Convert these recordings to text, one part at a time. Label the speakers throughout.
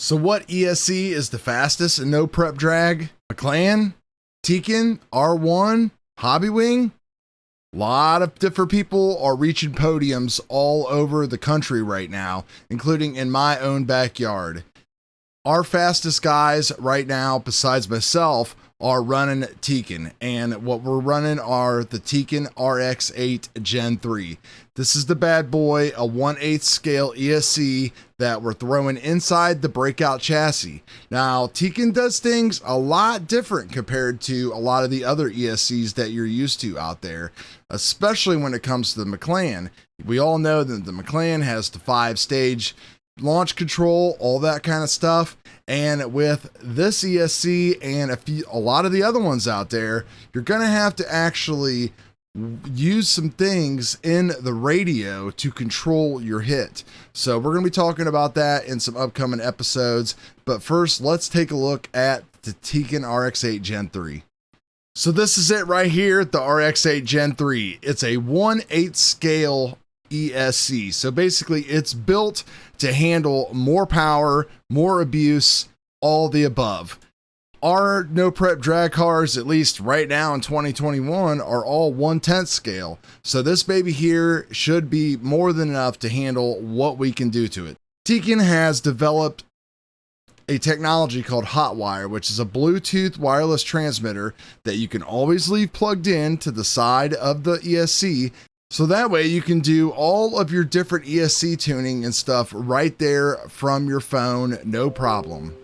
Speaker 1: So what ESC is the fastest in no prep drag? McLaren, Tekin, R1, Hobbywing? A lot of different people are reaching podiums all over the country right now, including in my own backyard. Our fastest guys right now, besides myself, are running Tekin, and what we're running are the Tekin RX8 Gen 3. This is the bad boy, a 1/8 scale ESC that we're throwing inside the breakout chassis. Now, Tekin does things a lot different compared to a lot of the other ESCs that you're used to out there, especially when it comes to the McLaren. We all know that the McLaren has the 5-stage launch control, all that kind of stuff. And with this ESC and a lot of the other ones out there, you're going to have to actually use some things in the radio to control your hit. So we're going to be talking about that in some upcoming episodes. But first, let's take a look at the Tekin RX8 Gen 3. So this is it right here, the RX8 Gen 3. It's a 1/8 scale ESC. So basically it's built to handle more power, more abuse, all the above. Our no prep drag cars, at least right now in 2021, are all 1/10 scale. So this baby here should be more than enough to handle what we can do to it. Tekin has developed a technology called Hotwire, which is a Bluetooth wireless transmitter that you can always leave plugged in to the side of the ESC. So that way you can do all of your different ESC tuning and stuff right there from your phone, no problem.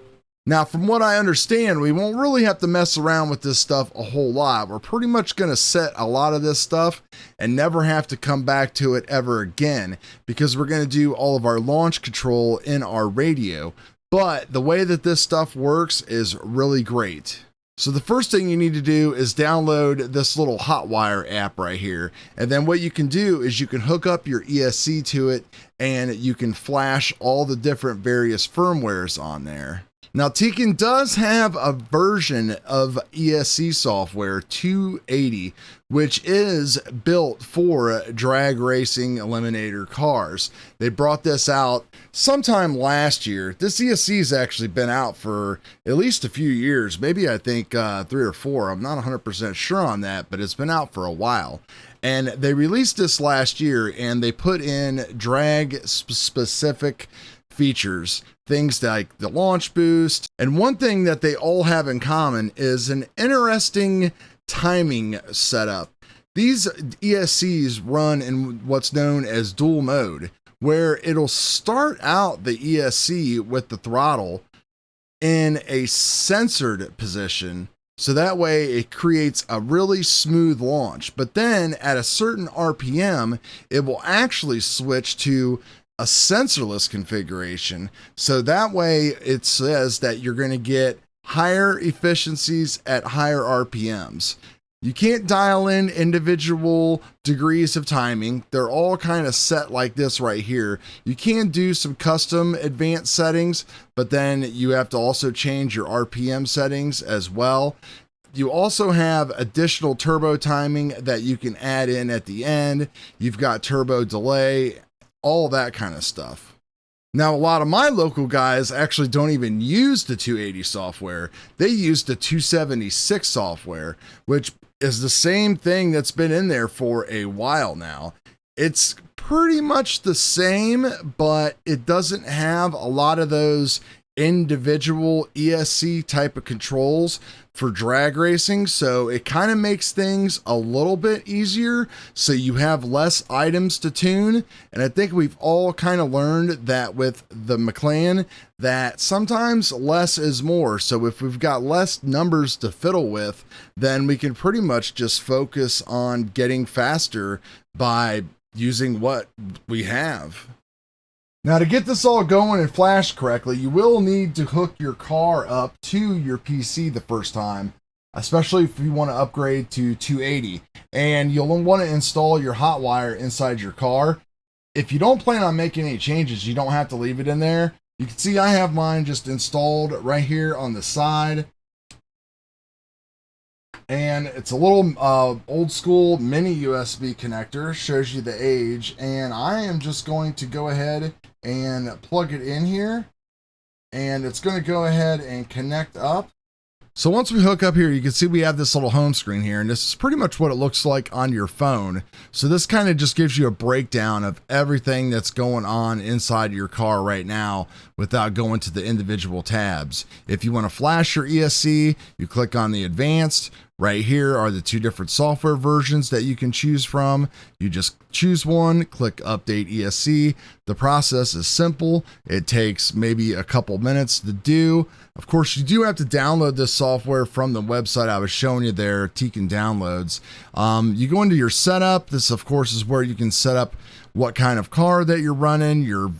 Speaker 1: Now, from what I understand, we won't really have to mess around with this stuff a whole lot. We're pretty much going to set a lot of this stuff and never have to come back to it ever again, because we're going to do all of our launch control in our radio. But the way that this stuff works is really great. So the first thing you need to do is download this little Hotwire app right here. And then what you can do is you can hook up your ESC to it and you can flash all the different various firmwares on there. Now, Tekin does have a version of ESC software 280, which is built for drag racing eliminator cars. They brought this out sometime last year. This ESC has actually been out for at least a few years, maybe I think 3 or 4. I'm not 100% sure on that, but it's been out for a while. And they released this last year and they put in drag specific features, things like the launch boost. And one thing that they all have in common is an interesting timing setup. These ESCs run in what's known as dual mode, where it'll start out the ESC with the throttle in a censored position. So that way it creates a really smooth launch. But then at a certain RPM, it will actually switch to a sensorless configuration. So that way it says that you're going to get higher efficiencies at higher RPMs. You can't dial in individual degrees of timing. They're all kind of set like this right here. You can do some custom advanced settings, but then you have to also change your RPM settings as well. You also have additional turbo timing that you can add in at the end. You've got turbo delay, all that kind of stuff. Now, a lot of my local guys actually don't even use the 280 software. They use the 276 software, which is the same thing that's been in there for a while now. It's pretty much the same, but it doesn't have a lot of those individual ESC type of controls for drag racing, so it kind of makes things a little bit easier, so you have less items to tune. And I think we've all kind of learned that with the McLaren, that sometimes less is more. So if we've got less numbers to fiddle with, then we can pretty much just focus on getting faster by using what we have. Now, to get this all going and flash correctly, you will need to hook your car up to your PC the first time, especially if you want to upgrade to 280. And you'll want to install your Hotwire inside your car. If you don't plan on making any changes, you don't have to leave it in there. You can see I have mine just installed right here on the side. And it's a little old school mini USB connector, shows you the age. And I am just going to go ahead and plug it in here. and it's going to go ahead and connect up. So once we hook up here, you can see we have this little home screen here, and this is pretty much what it looks like on your phone. So this kind of just gives you a breakdown of everything that's going on inside your car right now without going to the individual tabs. If you want to flash your ESC, you click on the advanced. Right here are the two different software versions that you can choose from. You just choose one, click update ESC. The process is simple. It takes maybe a couple minutes to do. Of course, you do have to download this software from the website I was showing you there, Tekin downloads. You go into your setup. This, of course, is where you can set up what kind of car that you're running, your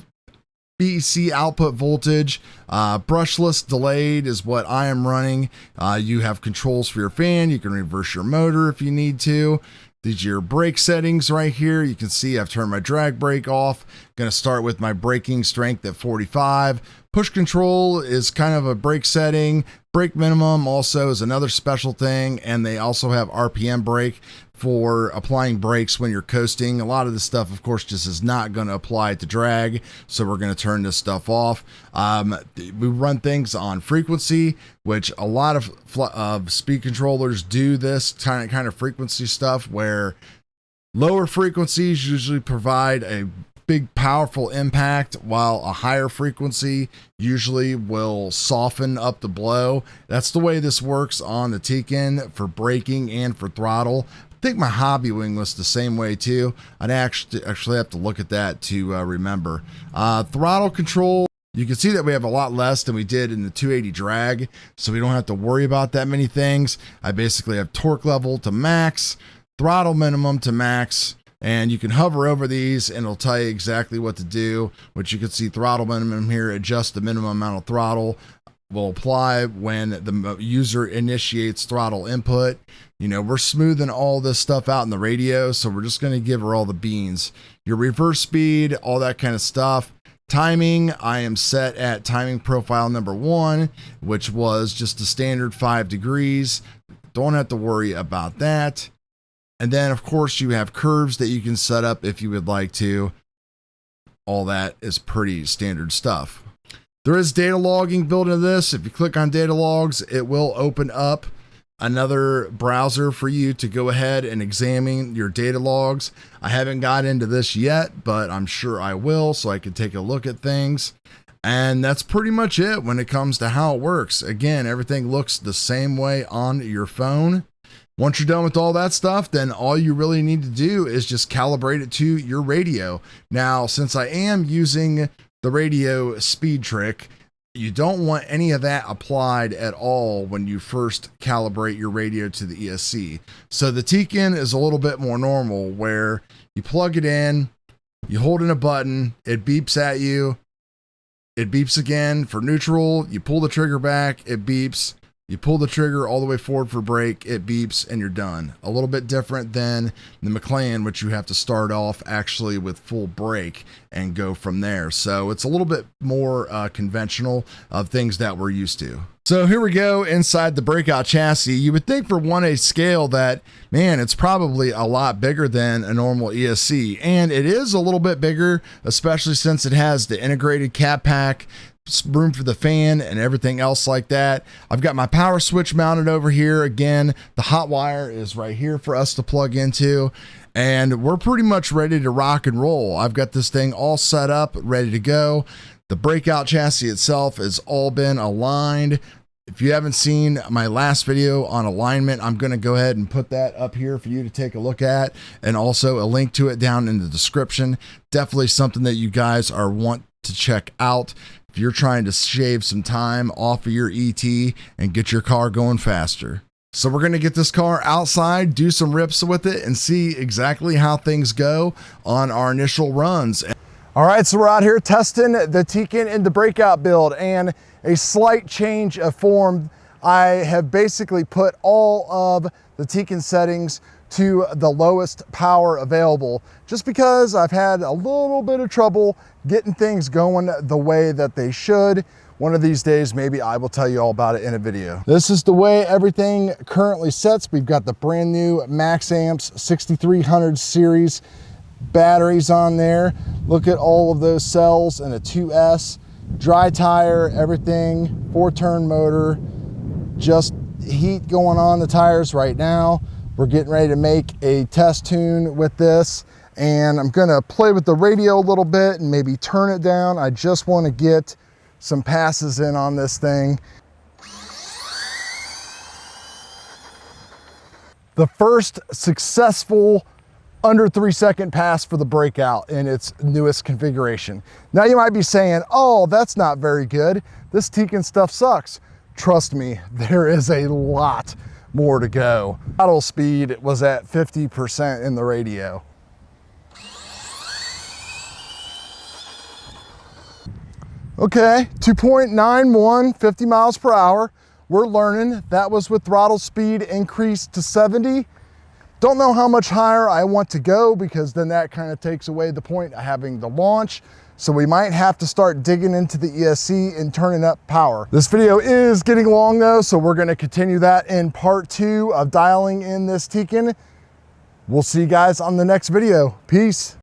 Speaker 1: BEC output voltage, brushless delayed is what I am running. You have controls for your fan. You can reverse your motor if you need to. These are your brake settings right here. You can see I've turned my drag brake off. Going to start with my braking strength at 45. Push control is kind of a brake setting. Brake minimum also is another special thing. And they also have RPM brake for applying brakes when you're coasting. A lot of this stuff, of course, just is not going to apply to drag. So we're going to turn this stuff off. We run things on frequency, which a lot of speed controllers do this kind of frequency stuff where lower frequencies usually provide a big powerful impact, while a higher frequency usually will soften up the blow. That's the way this works on the Tekin for braking and for throttle. I think my hobby wing was the same way too. I'd actually have to look at that to remember. Throttle control, you can see that we have a lot less than we did in the 280 drag, so we don't have to worry about that many things. I basically have torque level to max, throttle minimum to max, and you can hover over these and it'll tell you exactly what to do, which you can see throttle minimum here, adjust the minimum amount of throttle will apply when the user initiates throttle input. You know, we're smoothing all this stuff out in the radio, so we're just going to give her all the beans. Your reverse speed, all that kind of stuff. Timing, I am set at timing profile number 1, which was just a standard 5 degrees. Don't have to worry about that. And then, of course, you have curves that you can set up if you would like to. All that is pretty standard stuff. There is data logging built into this. If you click on data logs, it will open up another browser for you to go ahead and examine your data logs. I haven't got into this yet, but I'm sure I will, so I can take a look at things. And that's pretty much it when it comes to how it works. Again, everything looks the same way on your phone. Once you're done with all that stuff, then all you really need to do is just calibrate it to your radio. Now, since I am using the radio speed trick, you don't want any of that applied at all when you first calibrate your radio to the ESC. So the Tekin is a little bit more normal, where you plug it in, you hold in a button, it beeps at you, it beeps again for neutral, you pull the trigger back, it beeps. You pull the trigger all the way forward for brake, it beeps, and you're done. A little bit different than the McLaren, which you have to start off actually with full brake and go from there. So it's a little bit more conventional of things that we're used to. So here we go inside the breakout chassis. You would think for 1/8 scale that, man, it's probably a lot bigger than a normal ESC. And it is a little bit bigger, especially since it has the integrated cap pack, room for the fan and everything else like that. I've got my power switch mounted over here. Again, the Hotwire is right here for us to plug into, and we're pretty much ready to rock and roll. I've got this thing all set up, ready to go. The breakout chassis itself has all been aligned. If you haven't seen my last video on alignment, I'm going to go ahead and put that up here for you to take a look at, and also a link to it down in the description. Definitely something that you guys want to check out if you're trying to shave some time off of your ET and get your car going faster. So we're going to get this car outside, do some rips with it, and see exactly how things go on our initial runs. All right, so we're out here testing the Tekin in the breakout build, and a slight change of form. I have basically put all of the Tekin settings to the lowest power available, just because I've had a little bit of trouble getting things going the way that they should. One of these days, maybe I will tell you all about it in a video. This is the way everything currently sets. We've got the brand new Max Amps 6300 series batteries on there. Look at all of those cells and a 2S. dry tire, everything, 4-turn motor, just heat going on the tires right now. We're getting ready to make a test tune with this, and I'm gonna play with the radio a little bit and maybe turn it down. I just wanna get some passes in on this thing. The first successful under 3-second pass for the breakout in its newest configuration. Now you might be saying, oh, that's not very good. This Tekin stuff sucks. Trust me, there is a lot more to go. Throttle speed was at 50% in the radio. Okay, 2.91, 50 miles per hour. We're learning. That was with throttle speed increased to 70. Don't know how much higher I want to go, because then that kind of takes away the point of having the launch. So we might have to start digging into the ESC and turning up power. This video is getting long though, so we're gonna continue that in part 2 of dialing in this Tekin. We'll see you guys on the next video. Peace.